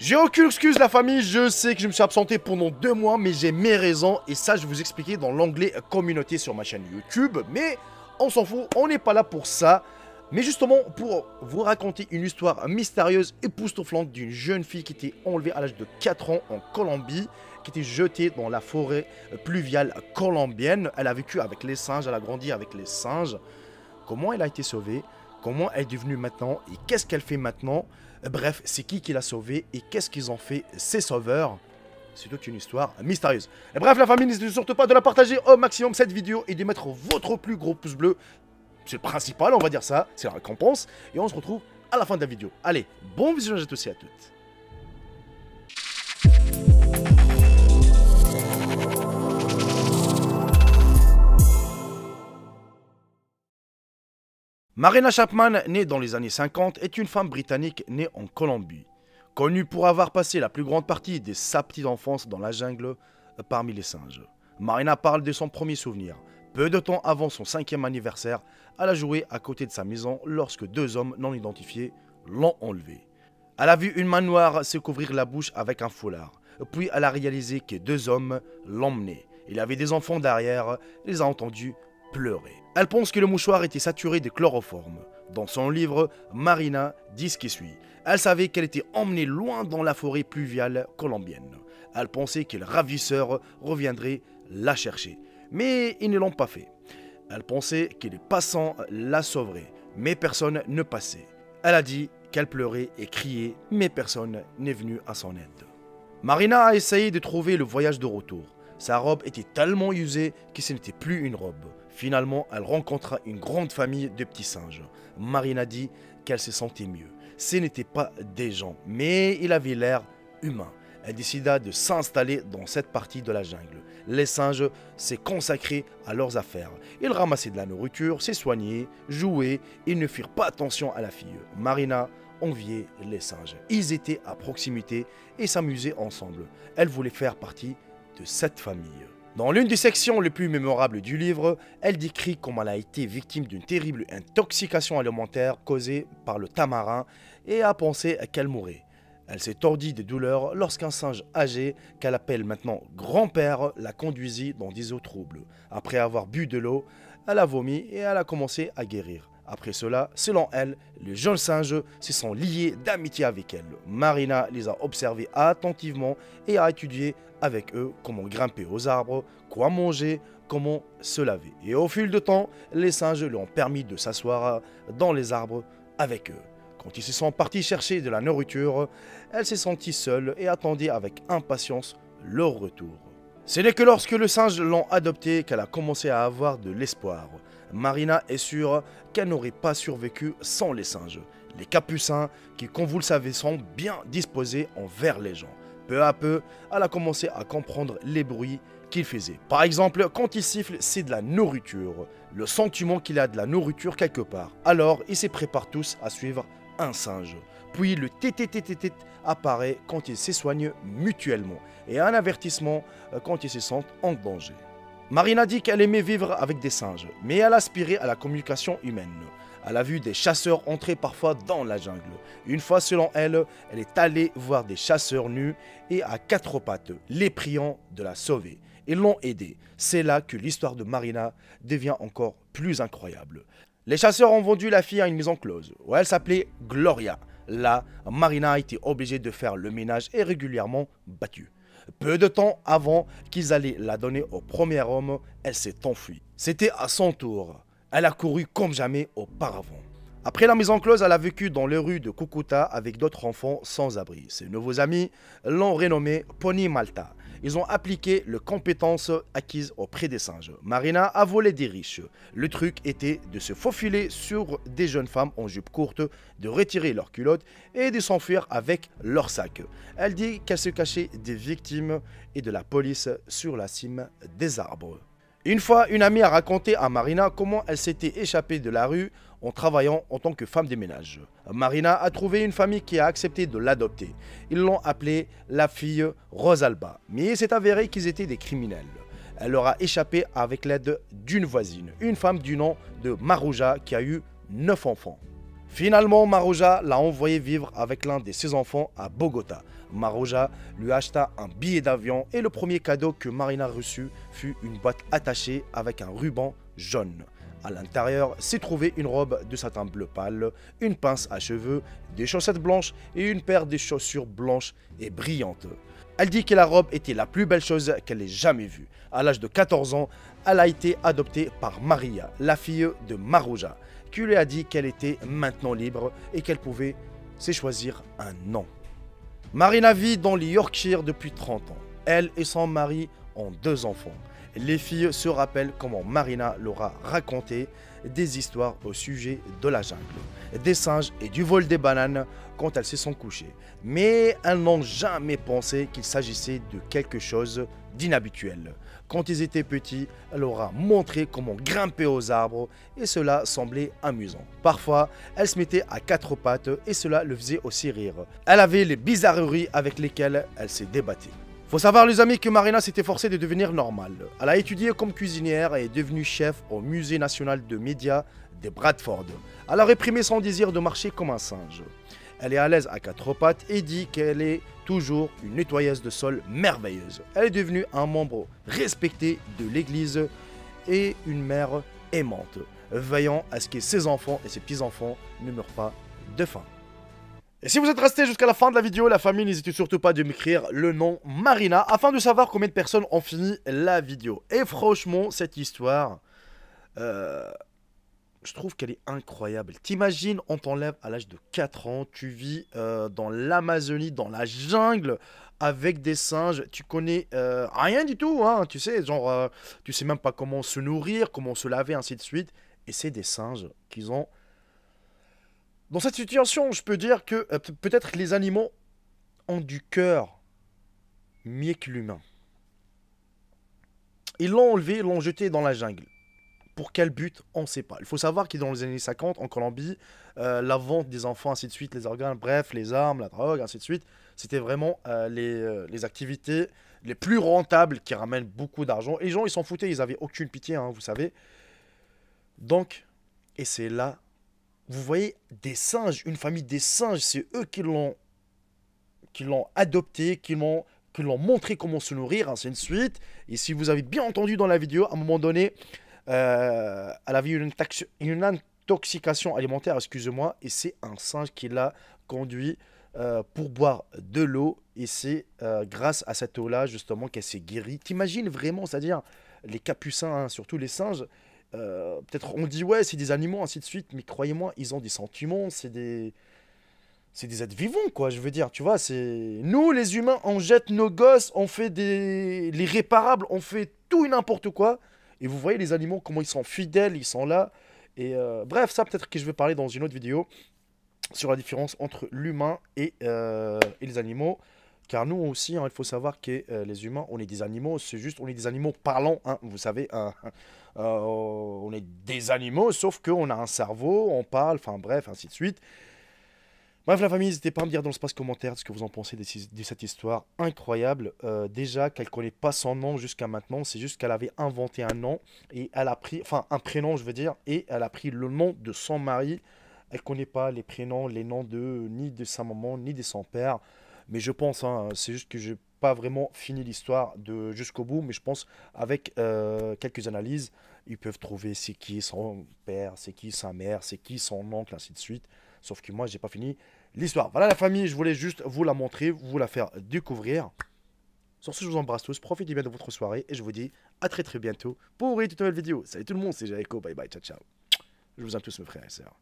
J'ai aucune excuse la famille, je sais que je me suis absenté pendant 2 mois, mais j'ai mes raisons et ça je vais vous expliquer dans l'onglet communauté sur ma chaîne YouTube. Mais on s'en fout, on n'est pas là pour ça. Mais justement pour vous raconter une histoire mystérieuse, époustouflante d'une jeune fille qui était enlevée à l'âge de 4 ans en Colombie, qui était jetée dans la forêt pluviale colombienne. Elle a vécu avec les singes, elle a grandi avec les singes. Comment elle a été sauvée? Comment elle est devenue maintenant? Et qu'est-ce qu'elle fait maintenant? Bref, c'est qui l'a sauvée? Et qu'est-ce qu'ils ont fait ces sauveurs? C'est toute une histoire mystérieuse. Et bref, la famille, n'hésitez surtout pas de la partager au maximum cette vidéo et de mettre votre plus gros pouce bleu. C'est le principal, on va dire ça. C'est la récompense. Et on se retrouve à la fin de la vidéo. Allez, bon visionnage à tous et à toutes. Marina Chapman, née dans les années 50, est une femme britannique née en Colombie. Connue pour avoir passé la plus grande partie de sa petite enfance dans la jungle parmi les singes. Marina parle de son premier souvenir. Peu de temps avant son 5e anniversaire, elle a joué à côté de sa maison lorsque 2 hommes non identifiés l'ont enlevée. Elle a vu une main noire se couvrir la bouche avec un foulard. Puis elle a réalisé que 2 hommes l'emmenaient. Il avait des enfants derrière, elle les a entendus pleurer. Elle pense que le mouchoir était saturé de chloroforme. Dans son livre, Marina dit ce qui suit. Elle savait qu'elle était emmenée loin dans la forêt pluviale colombienne. Elle pensait que le ravisseur reviendrait la chercher. Mais ils ne l'ont pas fait. Elle pensait que les passants la sauveraient. Mais personne ne passait. Elle a dit qu'elle pleurait et criait, mais personne n'est venu à son aide. Marina a essayé de trouver le voyage de retour. Sa robe était tellement usée que ce n'était plus une robe. Finalement, elle rencontra une grande famille de petits singes. Marina dit qu'elle se sentait mieux. Ce n'étaient pas des gens, mais il avait l'air humain. Elle décida de s'installer dans cette partie de la jungle. Les singes s'est consacrés à leurs affaires. Ils ramassaient de la nourriture, se soignaient, jouaient. Ils ne firent pas attention à la fille. Marina enviait les singes. Ils étaient à proximité et s'amusaient ensemble. Elle voulait faire partie de cette famille. Dans l'une des sections les plus mémorables du livre, elle décrit comment elle a été victime d'une terrible intoxication alimentaire causée par le tamarin et a pensé qu'elle mourrait. Elle s'est tordie de douleur lorsqu'un singe âgé, qu'elle appelle maintenant grand-père, la conduisit dans des eaux troubles. Après avoir bu de l'eau, elle a vomi et elle a commencé à guérir. Après cela, selon elle, les jeunes singes se sont liés d'amitié avec elle. Marina les a observés attentivement et a étudié avec eux comment grimper aux arbres, quoi manger, comment se laver. Et au fil du temps, les singes lui ont permis de s'asseoir dans les arbres avec eux. Quand ils se sont partis chercher de la nourriture, elle s'est sentie seule et attendait avec impatience leur retour. Ce n'est que lorsque les singes l'ont adoptée qu'elle a commencé à avoir de l'espoir. Marina est sûre qu'elle n'aurait pas survécu sans les singes. Les capucins qui, comme vous le savez, sont bien disposés envers les gens. Peu à peu, elle a commencé à comprendre les bruits qu'il faisait. Par exemple, quand il siffle, c'est de la nourriture. Le sentiment qu'il a de la nourriture quelque part. Alors, ils se préparent tous à suivre un singe. Puis le tétététété apparaît quand ils s'éloignent mutuellement. Et un avertissement quand ils se sentent en danger. Marina dit qu'elle aimait vivre avec des singes, mais elle aspirait à la communication humaine. Elle a vu des chasseurs entrer parfois dans la jungle. Une fois, selon elle, elle est allée voir des chasseurs nus et à 4 pattes, les priant de la sauver. Ils l'ont aidée. C'est là que l'histoire de Marina devient encore plus incroyable. Les chasseurs ont vendu la fille à une maison close, où elle s'appelait Gloria. Là, Marina a été obligée de faire le ménage et régulièrement battue. Peu de temps avant qu'ils allaient la donner au premier homme, elle s'est enfuie. C'était à son tour. Elle a couru comme jamais auparavant. Après la maison close, elle a vécu dans les rues de Cucuta avec d'autres enfants sans abri. Ses nouveaux amis l'ont renommée Pony Malta. Ils ont appliqué les compétences acquises auprès des singes. Marina a volé des riches. Le truc était de se faufiler sur des jeunes femmes en jupe courte, de retirer leurs culottes et de s'enfuir avec leurs sacs. Elle dit qu'elle se cachait des victimes et de la police sur la cime des arbres. Une fois, une amie a raconté à Marina comment elle s'était échappée de la rue en travaillant en tant que femme de ménage. Marina a trouvé une famille qui a accepté de l'adopter. Ils l'ont appelée la fille Rosalba, mais il s'est avéré qu'ils étaient des criminels. Elle leur a échappé avec l'aide d'une voisine, une femme du nom de Marouja qui a eu 9 enfants. Finalement, Maruja l'a envoyé vivre avec l'un de ses enfants à Bogota. Maruja lui acheta un billet d'avion et le premier cadeau que Marina reçut fut une boîte attachée avec un ruban jaune. À l'intérieur s'y trouvait une robe de satin bleu pâle, une pince à cheveux, des chaussettes blanches et une paire de chaussures blanches et brillantes. Elle dit que la robe était la plus belle chose qu'elle ait jamais vue. À l'âge de 14 ans, elle a été adoptée par Maria, la fille de Maruja, qui lui a dit qu'elle était maintenant libre et qu'elle pouvait se choisir un nom. Marina vit dans le Yorkshire depuis 30 ans. Elle et son mari ont 2 enfants. Les filles se rappellent comment Marina leur a raconté des histoires au sujet de la jungle, des singes et du vol des bananes quand elles se sont couchées. Mais elles n'ont jamais pensé qu'il s'agissait de quelque chose d'inhabituel. Quand ils étaient petits, elle leur a montré comment grimper aux arbres et cela semblait amusant. Parfois, elle se mettait à 4 pattes et cela le faisait aussi rire. Elle avait les bizarreries avec lesquelles elle s'est débattue. Faut savoir les amis que Marina s'était forcée de devenir normale. Elle a étudié comme cuisinière et est devenue chef au musée national de médias de Bradford. Elle a réprimé son désir de marcher comme un singe. Elle est à l'aise à 4 pattes et dit qu'elle est toujours une nettoyeuse de sol merveilleuse. Elle est devenue un membre respecté de l'église et une mère aimante, veillant à ce que ses enfants et ses petits-enfants ne meurent pas de faim. Et si vous êtes resté jusqu'à la fin de la vidéo, la famille, n'hésitez surtout pas de m'écrire le nom Marina afin de savoir combien de personnes ont fini la vidéo. Et franchement, cette histoire, je trouve qu'elle est incroyable. T'imagines, on t'enlève à l'âge de 4 ans, tu vis dans l'Amazonie, dans la jungle, avec des singes, tu connais rien du tout, hein, tu sais, genre, tu sais même pas comment se nourrir, comment se laver, ainsi de suite. Et c'est des singes qu'ils ont... Dans cette situation, je peux dire que peut-être les animaux ont du cœur mieux que l'humain. Ils l'ont enlevé, ils l'ont jeté dans la jungle. Pour quel but, on ne sait pas. Il faut savoir que dans les années 50, en Colombie, la vente des enfants, ainsi de suite, les organes, bref, les armes, la drogue, ainsi de suite, c'était vraiment les activités les plus rentables qui ramènent beaucoup d'argent. Et les gens, ils s'en foutaient, ils n'avaient aucune pitié, hein, vous savez. Donc, et c'est là... Vous voyez, des singes, une famille des singes, c'est eux qui l'ont adopté, qui l'ont montré comment se nourrir, ainsi de suite. Et si vous avez bien entendu dans la vidéo, à un moment donné, elle avait une intoxication alimentaire, excusez-moi, et c'est un singe qui l'a conduit pour boire de l'eau. Et c'est grâce à cette eau-là, justement, qu'elle s'est guérie. T'imagines vraiment, c'est-à-dire les capucins, hein, surtout les singes, peut-être on dit ouais c'est des animaux ainsi de suite, mais croyez-moi ils ont des sentiments, c'est des êtres vivants quoi, je veux dire, tu vois, c'est nous les humains on jette nos gosses, on fait l'irréparable, on fait tout et n'importe quoi, et vous voyez les animaux comment ils sont fidèles, ils sont là, et bref ça peut-être que je vais parler dans une autre vidéo sur la différence entre l'humain et les animaux. Car nous aussi, hein, il faut savoir que les humains, on est des animaux, c'est juste, on est des animaux parlants, hein, vous savez, on est des animaux, sauf qu'on a un cerveau, on parle, enfin bref, ainsi de suite. Bref, la famille, n'hésitez pas à me dire dans l'espace commentaire ce que vous en pensez de cette histoire incroyable. Déjà, qu'elle ne connaît pas son nom jusqu'à maintenant, c'est juste qu'elle avait inventé un nom, et elle a pris, enfin un prénom, je veux dire, et elle a pris le nom de son mari. Elle ne connaît pas les prénoms, les noms ni de sa maman, ni de son père. Mais je pense, hein, c'est juste que je n'ai pas vraiment fini l'histoire jusqu'au bout, mais je pense avec quelques analyses, ils peuvent trouver c'est qui son père, c'est qui sa mère, c'est qui son oncle, ainsi de suite. Sauf que moi, j'ai pas fini l'histoire. Voilà la famille, je voulais juste vous la montrer, vous la faire découvrir. Sur ce, je vous embrasse tous, profitez bien de votre soirée et je vous dis à très bientôt pour une toute nouvelle vidéo. Salut tout le monde, c'est Jaeko, bye bye, ciao ciao. Je vous aime tous mes frères et sœurs.